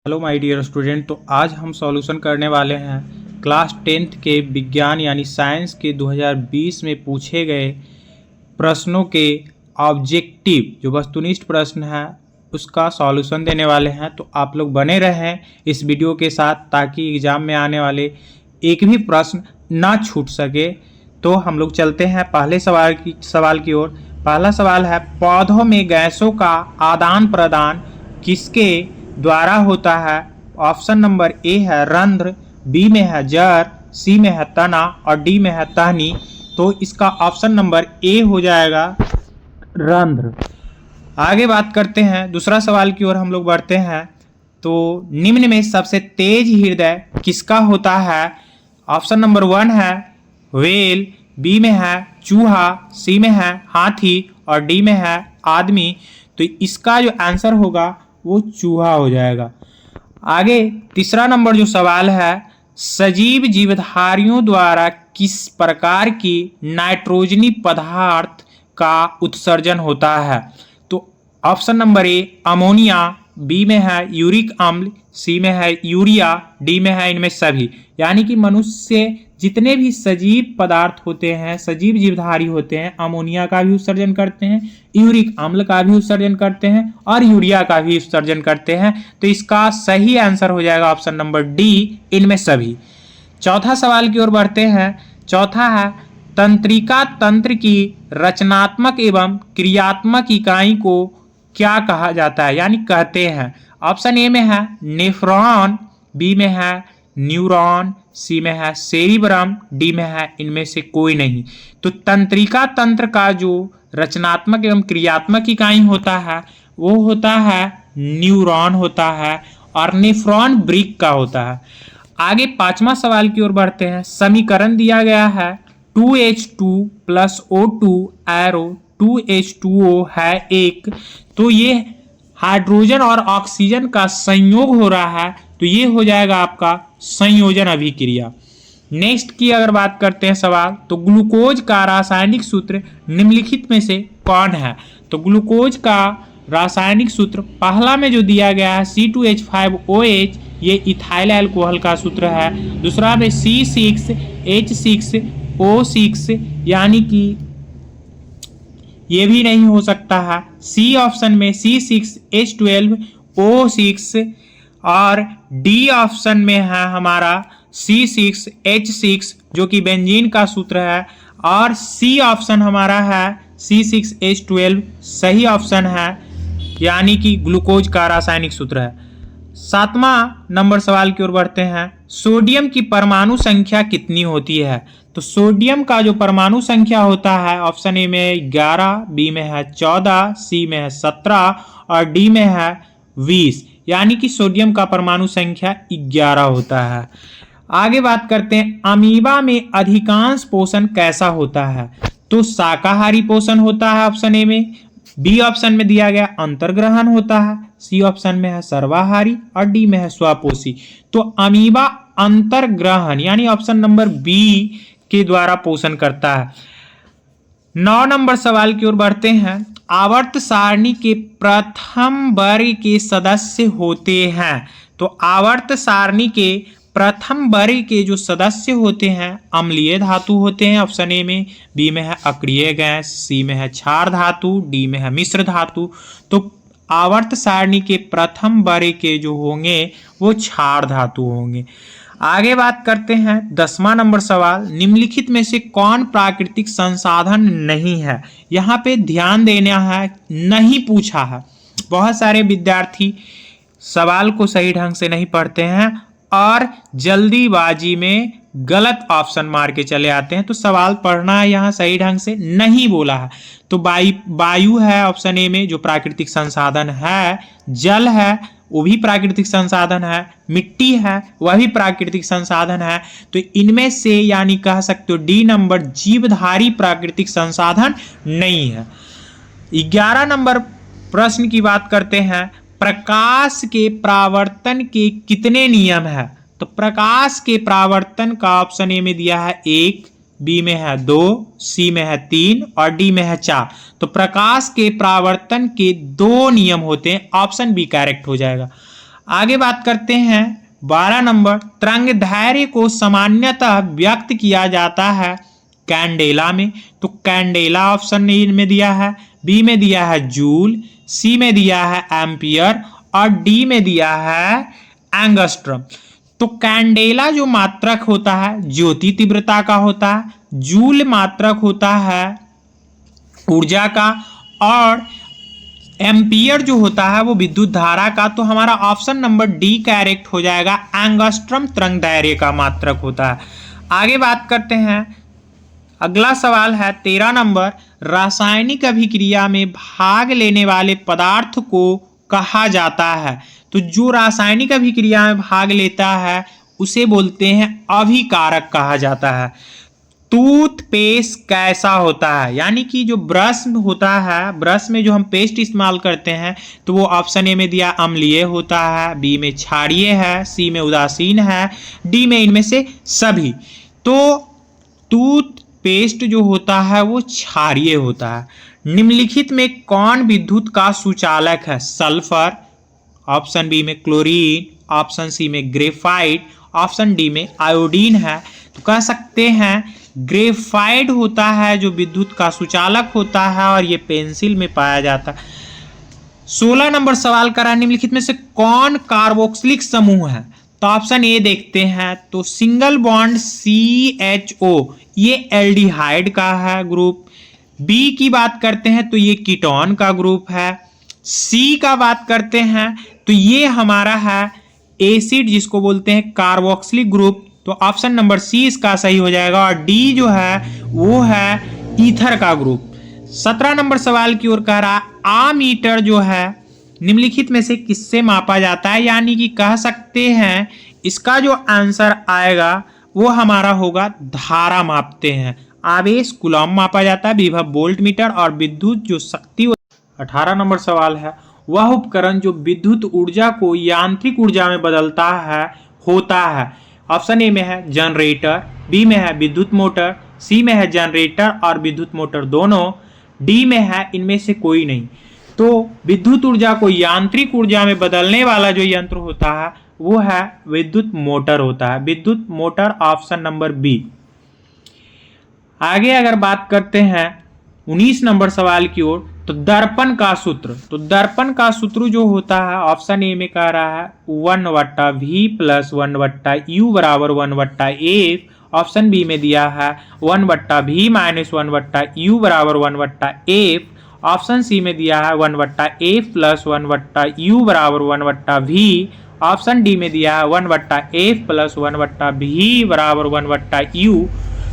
Hello my dear student. तो आज हम सॉल्यूशन करने वाले हैं क्लास 10th के विज्ञान यानी साइंस के 2020 में पूछे गए प्रश्नों के ऑब्जेक्टिव जो वस्तुनिष्ठ प्रश्न है उसका सॉल्यूशन देने वाले हैं। तो आप लोग बने रहें इस वीडियो के साथ ताकि एग्ज़ाम में आने वाले एक भी प्रश्न ना छूट सके। तो हम लोग चलते हैं पहले सवाल की ओर। पहला सवाल है, पौधों में गैसों का आदान प्रदान किसके द्वारा होता है? ऑप्शन नंबर ए है रंध्र, बी में है जड़, सी में है तना और डी में है टहनी। तो इसका ऑप्शन नंबर ए हो जाएगा रंध्र। आगे बात करते हैं दूसरा सवाल की ओर हम लोग बढ़ते हैं। तो निम्न में सबसे तेज हृदय किसका होता है? ऑप्शन नंबर 1 है व्हेल, बी में है चूहा, सी में है हाथी और डी में है आदमी। तो इसका जो आंसर होगा वो चूहा हो जाएगा। आगे तीसरा नंबर जो सवाल है, सजीव जीवधारियों द्वारा किस प्रकार की नाइट्रोजनी पदार्थ का उत्सर्जन होता है? तो option number a ammonia, b में है यूरिक अम्ल, सी में है यूरिया, डी में है इनमें सभी। यानी कि मनुष्य जितने भी सजीव पदार्थ होते हैं, सजीव जीवधारी होते हैं, अमोनिया का भी उत्सर्जन करते हैं, यूरिक अम्ल का भी उत्सर्जन करते हैं और यूरिया का भी उत्सर्जन करते हैं। तो इसका सही आंसर हो जाएगा ऑप्शन नंबर डी, इनमें सभी। चौथा सवाल की ओर बढ़ते हैं। चौथा है, तंत्रिका तंत्र की रचनात्मक एवं क्रियात्मक इकाई को क्या कहा जाता है यानी कहते हैं? ऑप्शन ए में है नेफ्रॉन, बी में है न्यूरॉन, सी में है सेरिब्रम, डी में है इनमें से कोई नहीं। तो तंत्रिका तंत्र का जो रचनात्मक एवं क्रियात्मक इकाई होता है वो होता है न्यूरॉन होता है और नेफ्रॉन ब्रिक का होता है। आगे पांचवा सवाल की ओर बढ़ते हैं। समीकरण दिया गया है 2H2 + O2 एरो 2H2O है एक। तो ये हाइड्रोजन और ऑक्सीजन का संयोग हो रहा है, तो ये हो जाएगा आपका संयोजन अभिक्रिया। नेक्स्ट की अगर बात करते हैं सवाल, तो ग्लूकोज का रासायनिक सूत्र निम्नलिखित में से कौन है? तो ग्लूकोज का रासायनिक सूत्र पहला में जो दिया गया है C2H5OH, ये इथाइल अल्कोहल का सूत्र है। दूसरा में C6H6O6 यानी कि ये भी नहीं हो सकता है। सी ऑप्शन में C6H12O6 और डी ऑप्शन में है हमारा C6H6 जो कि बेंजीन का सूत्र है और सी ऑप्शन हमारा है C6H12 सही ऑप्शन है यानी कि ग्लूकोज का रासायनिक सूत्र है। सातवां नंबर सवाल की ओर बढ़ते हैं। सोडियम की परमाणु संख्या कितनी होती है? तो सोडियम का जो परमाणु संख्या होता है ऑप्शन ए में 11, बी में है 14, सी में है 17 और डी में है 20। यानी कि सोडियम का परमाणु संख्या 11 होता है। आगे बात करते हैं, अमीबा में अधिकांश पोषण कैसा होता है? तो शाकाहारी पोषण होता है ऑप्शन ए में, बी ऑप्शन में दिया गया अंतर्ग्रहण होता है, सी ऑप्शन में है सर्वाहारी और डी में है स्वपोषी। तो अमीबा अंतर्ग्रहण यानी ऑप्शन नंबर बी के द्वारा पोषण करता है। 9 नंबर सवाल की ओर बढ़ते हैं। आवर्त सारणी के प्रथम वर्ग के सदस्य होते हैं। तो आवर्त सारणी के प्रथम वर्ग के जो सदस्य होते हैं अम्लीय धातु होते हैं ऑप्शन ए में, बी में है अक्रिय गैस, सी में है क्षार धातु, डी में है मिश्र धातु। तो आवर्त सारणी के प्रथम वर्ग के जो होंगे वो क्षार धातु होंगे। आगे बात करते हैं 10वां नंबर सवाल, निम्नलिखित में से कौन प्राकृतिक संसाधन नहीं है? यहाँ पे ध्यान देना है, नहीं पूछा है। बहुत सारे विद्यार्थी सवाल को सही ढंग से नहीं पढ़ते हैं और जल्दीबाजी में गलत ऑप्शन मार के चले आते हैं। तो सवाल पढ़ना है यहाँ सही ढंग से, नहीं बोला है। तो वायु है ऑप्शन ए में जो प्राकृतिक संसाधन है, जल है वो भी प्राकृतिक संसाधन है, मिट्टी है वह भी प्राकृतिक संसाधन है। तो इनमें से यानी कह सकते हो डी नंबर जीवधारी प्राकृतिक संसाधन नहीं है। 11 नंबर प्रश्न की बात करते हैं, प्रकाश के परावर्तन के कितने नियम है? तो प्रकाश के परावर्तन का ऑप्शन ए में दिया है 1, बी में है 2, सी में है 3 और डी में है 4। तो प्रकाश के परावर्तन के 2 नियम होते हैं, ऑप्शन बी करेक्ट हो जाएगा। आगे बात करते हैं 12 नंबर, तरंगदैर्घ्य को सामान्यतः व्यक्त किया जाता है कैंडेला में। तो कैंडेला ऑप्शन ए में दिया है, बी में दिया है जूल, सी में दिया है एम्पियर और डी में दिया है एंगस्ट्रम। तो कैंडेला जो मात्रक होता है ज्योति तीव्रता का होता है, जूल मात्रक होता है ऊर्जा का, और एम्पियर जो होता है वो विद्युत धारा का। तो हमारा ऑप्शन नंबर डी करेक्ट हो जाएगा, एंगस्ट्रम तरंगदैर्घ्य का मात्रक होता है। आगे बात करते हैं, अगला सवाल है 13 नंबर, रासायनिक अभिक्रिया में भाग लेने वाले पदार्थ को कहा जाता है। तो जो रासायनिक अभिक्रिया में भाग लेता है उसे बोलते हैं अभिकारक कहा जाता है। टूथपेस्ट कैसा होता है, यानी कि जो ब्रश होता है, ब्रश में जो हम पेस्ट इस्तेमाल करते हैं, तो वो ऑप्शन ए में दिया अम्लीय होता है, बी में क्षारीय है, सी में उदासीन है, डी में इनमें से सभी। तो टूथपेस्ट जो होता है वो क्षारीय होता है। निम्नलिखित में कौन विद्युत का सुचालक है? सल्फर, ऑप्शन बी में क्लोरीन, ऑप्शन सी में ग्रेफाइट, ऑप्शन डी में आयोडीन है। तो कह सकते हैं ग्रेफाइट होता है जो विद्युत का सुचालक होता है और ये पेंसिल में पाया जाता है। 16 नंबर सवाल करा, निम्नलिखित में से कौन कार्बोक्सिलिक समूह है? तो ऑप्शन ए देखते हैं, तो सिंगल बॉन्ड CHO ये एल्डिहाइड का है ग्रुप। बी की बात करते हैं तो ये कीटोन का ग्रुप है। सी का बात करते हैं तो ये हमारा है एसिड जिसको बोलते हैं कार्बोक्सिलिक ग्रुप। तो ऑप्शन नंबर सी इसका सही हो जाएगा, और डी जो है वो है ईथर का ग्रुप। 17 नंबर सवाल की ओर कह रहा, आमीटर जो है निम्नलिखित में से किससे मापा जाता है? यानी कि कह सकते हैं इसका जो आंसर आएगा वो हमारा होगा धारा मापते हैं। आवेश कूलम मापा जाता है, विभव वोल्ट मीटर, और विद्युत जो शक्ति। 18 नंबर सवाल है, वह उपकरण जो विद्युत ऊर्जा को यांत्रिक ऊर्जा में बदलता है होता है। ऑप्शन ए में है जनरेटर, बी में है विद्युत मोटर, सी में है जनरेटर और विद्युत मोटर दोनों, डी में है इनमें से कोई नहीं। तो विद्युत ऊर्जा को यांत्रिक ऊर्जा में बदलने वाला जो यंत्र होता है वो है विद्युत मोटर होता है, विद्युत मोटर, ऑप्शन नंबर बी। आगे अगर बात करते हैं 19 नंबर सवाल की ओर, तो दर्पण का सूत्र। तो दर्पण का सूत्र जो होता है ऑप्शन ए में कह रहा है 1/v प्लस 1/u बराबर 1/f। ऑप्शन बी में दिया है 1/v माइनस 1/u बराबर 1/f। ऑप्शन सी में दिया है 1/f प्लस 1/u बराबर 1/v। ऑप्शन डी में दिया है 1/f प्लस 1/v बराबर 1/u।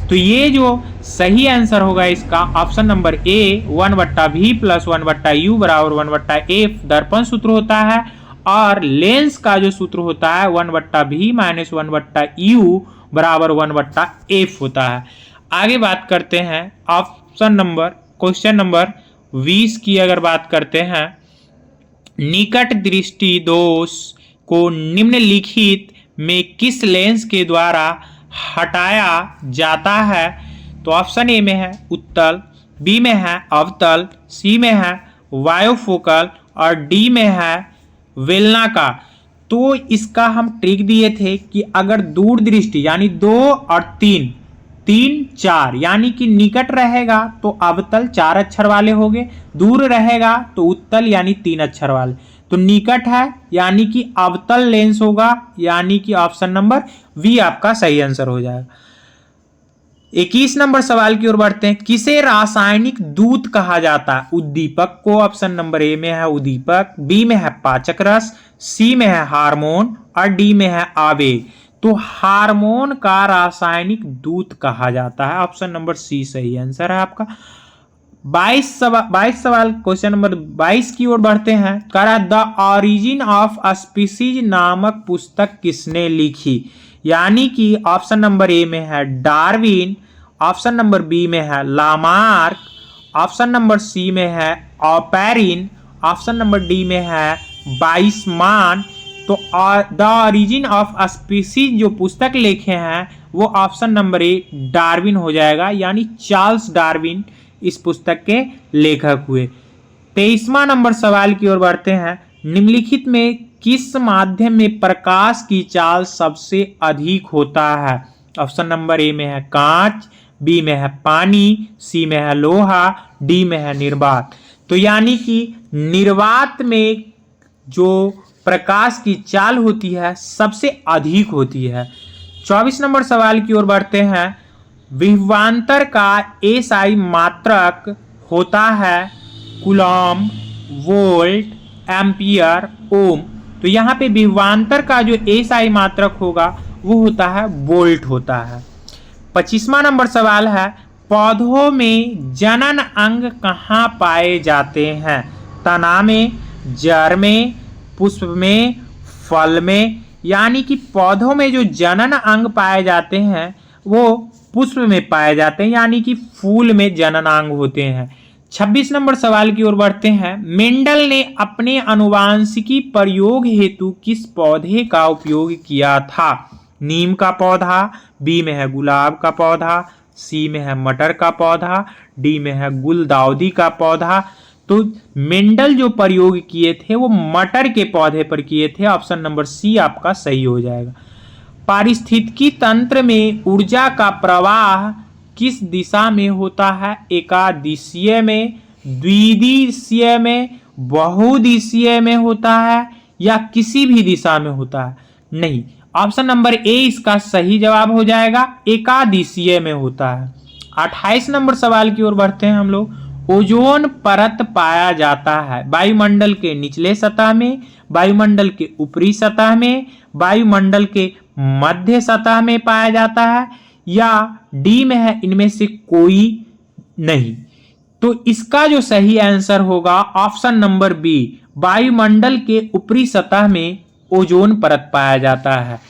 तो ये जो सही आंसर होगा इसका ऑप्शन नंबर ए 1/v प्लस 1/u बराबर 1/f दर्पण सूत्र होता है, और लेंस का जो सूत्र होता है 1/v माइनस 1/u बराबर 1/f होता है। आगे बात करते हैं ऑप्शन नंबर क्वेश्चन नंबर 20 की अगर बात करते हैं, निकट दृष्टि दोष को निम्नलिखित में किस लेंस के द्वारा हटाया जाता है? तो ऑप्शन ए में है उत्तल, बी में है अवतल, सी में है वायोफोकल और डी में है बेलनाकार। तो इसका हम ट्रिक दिए थे कि अगर दूर दृष्टि यानी 2 और 3, 3, 4 यानी कि निकट रहेगा तो अवतल 4 अक्षर वाले होंगे, दूर रहेगा तो उत्तल यानी 3 अक्षर वाले। तो निकट है यानी कि अवतल लेंस होगा, यानी कि ऑप्शन नंबर वी आपका सही आंसर हो जाएगा। 21 नंबर सवाल की ओर बढ़ते हैं, किसे रासायनिक दूत कहा जाता है? उद्दीपक को। ऑप्शन नंबर ए में है उद्दीपक, बी में है पाचक रस, सी में है हार्मोन और डी में है आवेग। तो हार्मोन का रासायनिक दूत कहा जाता है, ऑप्शन नंबर सी सही आंसर है आपका। 22 सवाल क्वेश्चन नंबर 22 की ओर बढ़ते हैं। करा द ऑरिजिन ऑफ स्पीसीज नामक पुस्तक किसने लिखी? यानी कि ऑप्शन नंबर ए में है डार्विन, ऑप्शन नंबर बी में है लामार्क, ऑप्शन नंबर सी में है ऑपेरिन, ऑप्शन नंबर डी में है बाइसमान। तो द ऑरिजिन ऑफ स्पीसीज जो पुस्तक लिखे हैं वो ऑप्शन नंबर ए डार्विन हो जाएगा, यानी चार्ल्स डार्विन इस पुस्तक के लेखक हुए। 23वां नंबर सवाल की ओर बढ़ते हैं, निम्नलिखित में किस माध्यम में प्रकाश की चाल सबसे अधिक होता है? ऑप्शन नंबर ए में है कांच, बी में है पानी, सी में है लोहा, डी में है निर्वात। तो यानी कि निर्वात में जो प्रकाश की चाल होती है सबसे अधिक होती है। 24 नंबर सवाल की ओर बढ़ते हैं। विभवांतर का एसआई मात्रक होता है कूलॉम, वोल्ट, एम्पियर, ओम। तो यहाँ पे विभवांतर का जो एसआई मात्रक होगा वो होता है वोल्ट होता है। 25वां नंबर सवाल है, पौधों में जनन अंग कहाँ पाए जाते हैं? तना में, जड़ में, पुष्प में, फल में। यानी कि पौधों में जो जनन अंग पाए जाते हैं वो पुष्प में पाए जाते हैं, यानी कि फूल में जननांग होते हैं। 26 नंबर सवाल की ओर बढ़ते हैं। मेंडल ने अपने आनुवांशिकी प्रयोग हेतु किस पौधे का उपयोग किया था? नीम का पौधा, बी में है गुलाब का पौधा, सी में है मटर का पौधा, डी में है गुलदाउदी का पौधा। तो मेंडल जो प्रयोग किए थे वो मटर के पौधे पर किए थे। ऑप्शन नंबर सी आपका सही हो जाएगा। पारिस्थितिकी तंत्र में ऊर्जा का प्रवाह किस दिशा में होता है? एकादिशीय में, द्विदिशीय में, बहुदिशीय में होता है या किसी भी दिशा में होता है? नहीं, ऑप्शन नंबर ए इसका सही जवाब हो जाएगा, एकादिशीय में होता है। 28 नंबर सवाल की ओर बढ़ते हैं हम लोग। ओजोन परत पाया जाता है वायुमंडल के निचले सतह में, वायुमंडल के ऊपरी सतह में, वायुमंडल के मध्य सतह में पाया जाता है या डी में है इनमें से कोई नहीं? तो इसका जो सही आंसर होगा ऑप्शन नंबर बी, वायुमंडल के ऊपरी सतह में ओजोन परत पाया जाता है।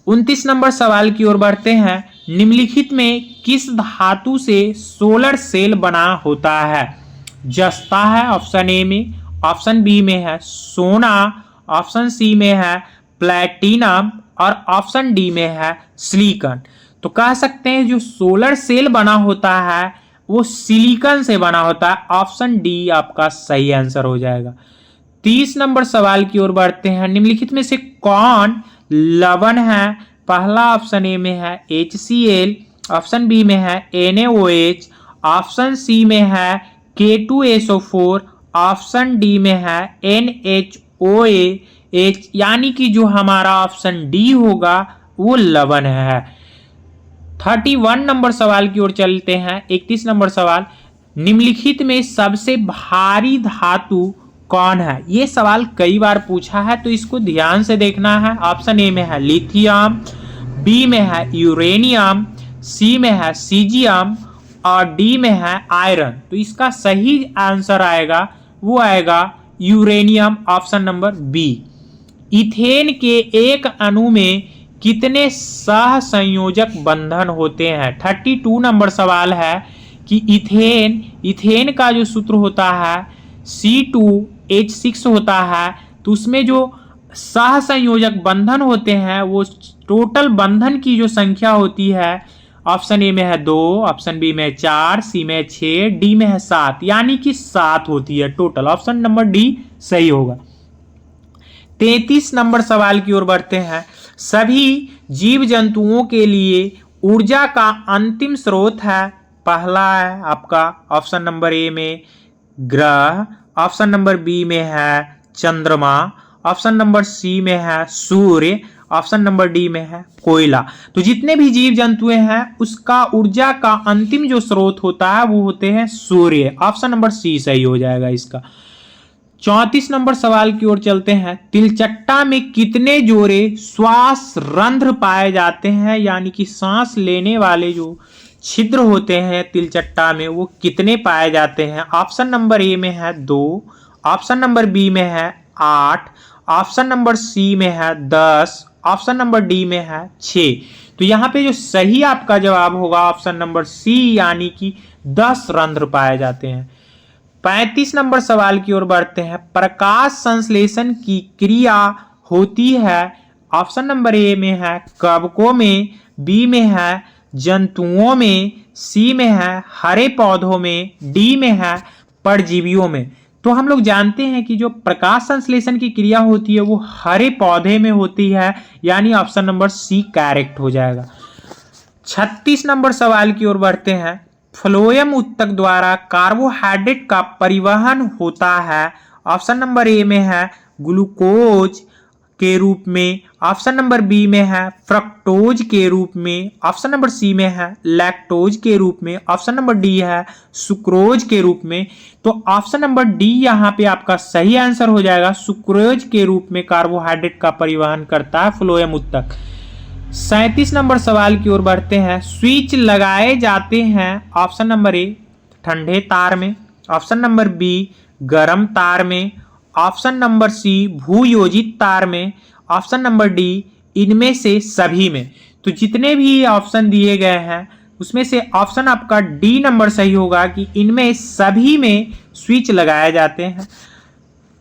29 नंबर सवाल की ओर बढ़ते हैं। निम्नलिखित में किस धातु से सोलर सेल बना होता है? जस्ता है ऑप्शन ए में, ऑप्शन बी में है सोना, ऑप्शन सी में है प्लैटिनम और ऑप्शन डी में है सिलिकॉन। तो कह सकते हैं जो सोलर सेल बना होता है वो सिलिकॉन से बना होता है। ऑप्शन डी आपका सही आंसर हो जाएगा। 30 नंबर सवाल की ओर बढ़ते हैं। निम्नलिखित में से कौन लवण है? पहला ऑप्शन ए में है HCl, ऑप्शन बी में है NaOH, ऑप्शन सी में है K2SO4, ऑप्शन डी में है NHOAH। यानी कि जो हमारा ऑप्शन डी होगा वो लवण है। 31 नंबर सवाल की ओर चलते हैं। 31 नंबर सवाल, निम्नलिखित में सबसे भारी धातु कौन है? ये सवाल कई बार पूछा है तो इसको ध्यान से देखना है। ऑप्शन ए में है लिथियम, बी में है यूरेनियम, सी में है सीजियम और डी में है आयरन। तो इसका सही आंसर आएगा वो आएगा uranium, option number b. Ethane के एक अणु में कितने सहसंयोजक बंधन होते हैं? 32 नंबर सवाल है कि इथेन का जो सूत्र होता है C2H6 होता है। तो उसमें जो सहसंयोजक बंधन होते हैं वो टोटल बंधन की जो संख्या होती है ऑप्शन ए में है 2, ऑप्शन बी में 4, सी में 6, डी में है 7, यानी कि 7 होती है टोटल। ऑप्शन नंबर डी सही होगा। 33 नंबर सवाल की ओर बढ़ते हैं। सभी जीव जंतुओं के लिए ऊर्जा का अंतिम स्रोत है। पहला है आपका ऑप्शन नंबर ए में ग्रह, ऑप्शन नंबर बी में है चंद्रमा, ऑप्शन नंबर सी में है सूर्य, ऑप्शन नंबर डी में है कोयला। तो जितने भी जीव जंतु हैं उसका ऊर्जा का अंतिम जो स्रोत होता है वो होते हैं सूर्य। ऑप्शन नंबर सी सही हो जाएगा इसका। 34 नंबर सवाल की ओर चलते हैं। तिलचट्टा में कितने जोड़े श्वास रंध्र पाए जाते हैं? यानी कि सांस लेने वाले जो छिद्र होते हैं तिलचट्टा में वो कितने पाए जाते हैं? ऑप्शन नंबर ए में है 2, ऑप्शन नंबर बी में है 8, ऑप्शन नंबर सी में है 10, ऑप्शन नंबर डी में है 6। तो यहाँ पे जो सही आपका जवाब होगा ऑप्शन नंबर सी, यानी कि 10 रंध्र पाए जाते हैं। 35 नंबर सवाल की ओर बढ़ते हैं। प्रकाश संश्लेषण की क्रिया होती है। ऑप्शन नंबर ए में है कवकों में, बी में है जंतुओं में, सी में है हरे पौधों में, डी में है परजीवियों में। तो हम लोग जानते हैं कि जो प्रकाश संश्लेषण की क्रिया होती है वो हरे पौधे में होती है, यानी ऑप्शन नंबर सी करेक्ट हो जाएगा। 36 नंबर सवाल की ओर बढ़ते हैं। फ्लोएम ऊतक द्वारा कार्बोहाइड्रेट का परिवहन होता है। ऑप्शन नंबर ए में है ग्लूकोज के रूप में, ऑप्शन नंबर बी में है फ्रक्टोज के रूप में, ऑप्शन नंबर सी में है लैक्टोज के रूप में, ऑप्शन नंबर डी है सुक्रोज के रूप में। तो ऑप्शन नंबर डी यहाँ पे आपका सही आंसर हो जाएगा। सुक्रोज के रूप में कार्बोहाइड्रेट का परिवहन करता है फ्लोएम ऊतक। 37 नंबर सवाल की ओर बढ़ते हैं। स्विच लगाए जाते हैं। ऑप्शन नंबर ए ठंडे तार में, ऑप्शन नंबर बी गर्म तार में, ऑप्शन नंबर सी भूयोजित तार में, ऑप्शन नंबर डी इनमें से सभी में। तो जितने भी ऑप्शन दिए गए हैं उसमें से ऑप्शन आपका डी नंबर सही होगा कि इनमें सभी में स्विच लगाए जाते हैं।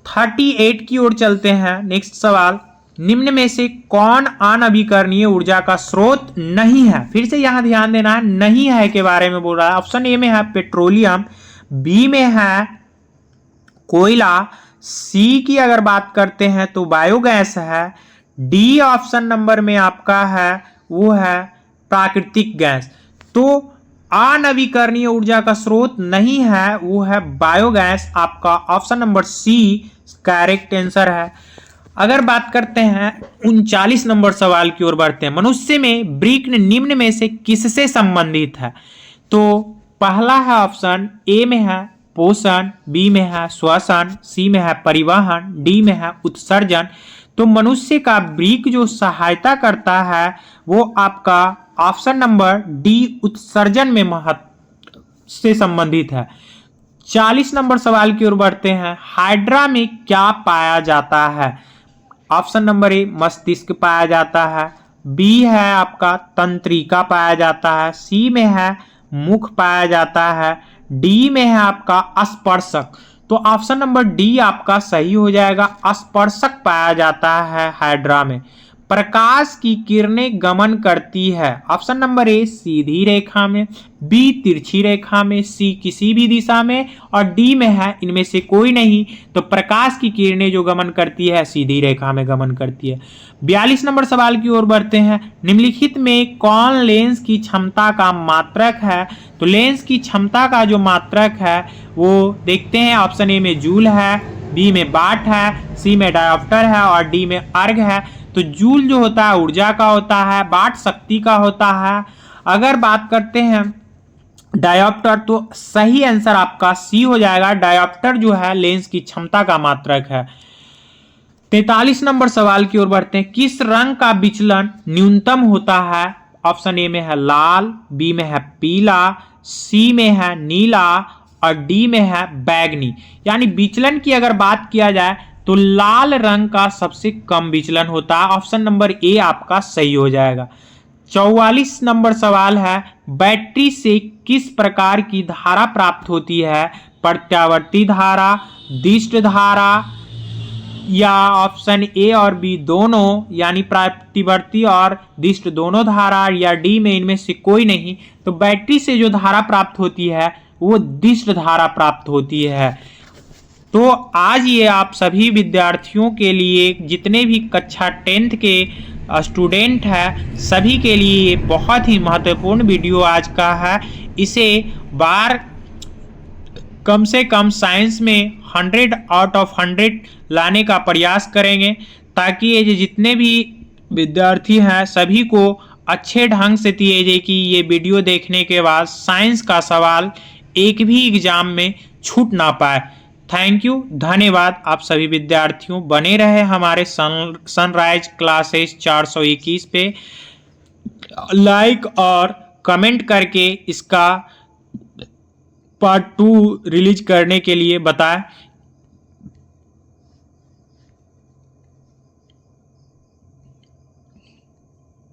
38 की ओर चलते हैं। नेक्स्ट सवाल, निम्न में से कौन अनअभिकरणीय ऊर्जा का स्रोत नहीं है? फिर से यहां ध्यान देना है, नहीं है के बारे में बोल रहा है। ऑप्शन ए में है पेट्रोलियम, बी में है कोयला, सी की अगर बात करते हैं तो बायोगैस है, डी ऑप्शन नंबर में आपका है वो है प्राकृतिक गैस। तो अनवीकरणीय ऊर्जा का स्रोत नहीं है, वो है बायोगैस। आपका option number C correct answer है। अगर बात करते हैं 39 नंबर सवाल की ओर बढ़ते हैं। मनुष्य में ब्रीक निम्न में से किससे संबंधित है? तो पहला है ऑप्शन ए में है पोषण, बी में है श्वसन, सी में है परिवहन, डी में है उत्सर्जन। तो मनुष्य का ब्रीक जो सहायता करता है वो आपका ऑप्शन नंबर डी उत्सर्जन में महत्व से संबंधित है। 40 नंबर सवाल की ओर बढ़ते हैं। हाइड्रा में क्या पाया जाता है? ऑप्शन नंबर ए मस्तिष्क पाया जाता है, बी है आपका तंत्रिका पाया जाता है, सी में है मुख पाया जाता है, डी में है आपका स्पर्शक। तो ऑप्शन नंबर डी आपका सही हो जाएगा। स्पर्शक पाया जाता है हाइड्रा में। प्रकाश की किरणें गमन करती है। ऑप्शन नंबर ए सीधी रेखा में, बी तिरछी रेखा में, सी किसी भी दिशा में और डी में है इनमें से कोई नहीं। तो प्रकाश की किरणें जो गमन करती है सीधी रेखा में गमन करती है। 42 नंबर सवाल की ओर बढ़ते हैं। निम्नलिखित में कौन लेंस की क्षमता का मात्रक है? तो लेंस की क्षमता का जो मात्रक है वो देखते हैं। ऑप्शन ए में जूल है, बी में वाट है, सी में डायोप्टर है और डी में अर्ग है। तो जूल जो होता है ऊर्जा का होता है, वाट शक्ति का होता है। अगर बात करते हैं डायोप्टर तो सही आंसर आपका सी हो जाएगा। डायोप्टर जो है लेंस की क्षमता का मात्रक है। 43 नंबर सवाल की ओर बढ़ते हैं। किस रंग का विचलन न्यूनतम होता है? ऑप्शन ए में है लाल, बी में है पीला, सी में है नीला और डी में है बैगनी। यानी विचलन की अगर बात किया जाए तो लाल रंग का सबसे कम विचलन होता है। ऑप्शन नंबर ए आपका सही हो जाएगा। 44 नंबर सवाल है। बैटरी से किस प्रकार की धारा प्राप्त होती है? प्रत्यावर्ती धारा, दिष्ट धारा या ऑप्शन ए और बी दोनों यानी प्रतिवर्ती और दिष्ट दोनों धारा या डी में इनमें से कोई नहीं। तो बैटरी से जो धारा प्राप्त होती है वो दिष्ट धारा प्राप्त होती है। तो आज ये आप सभी विद्यार्थियों के लिए जितने भी कक्षा 10th के स्टूडेंट हैं सभी के लिए ये बहुत ही महत्वपूर्ण वीडियो आज का है। इसे बार कम से कम साइंस में 100 आउट ऑफ 100 लाने का प्रयास करेंगे ताकि ये जितने भी विद्यार्थी हैं सभी को अच्छे ढंग से दिए जाए कि ये वीडियो देखने के बाद साइंस का सवाल एक भी एग्जाम में छूट ना पाए। थैंक यू, धन्यवाद आप सभी विद्यार्थियों। बने रहे हमारे सनराइज क्लासेस 421 पे। लाइक और कमेंट करके इसका पार्ट 2 रिलीज करने के लिए बताएं।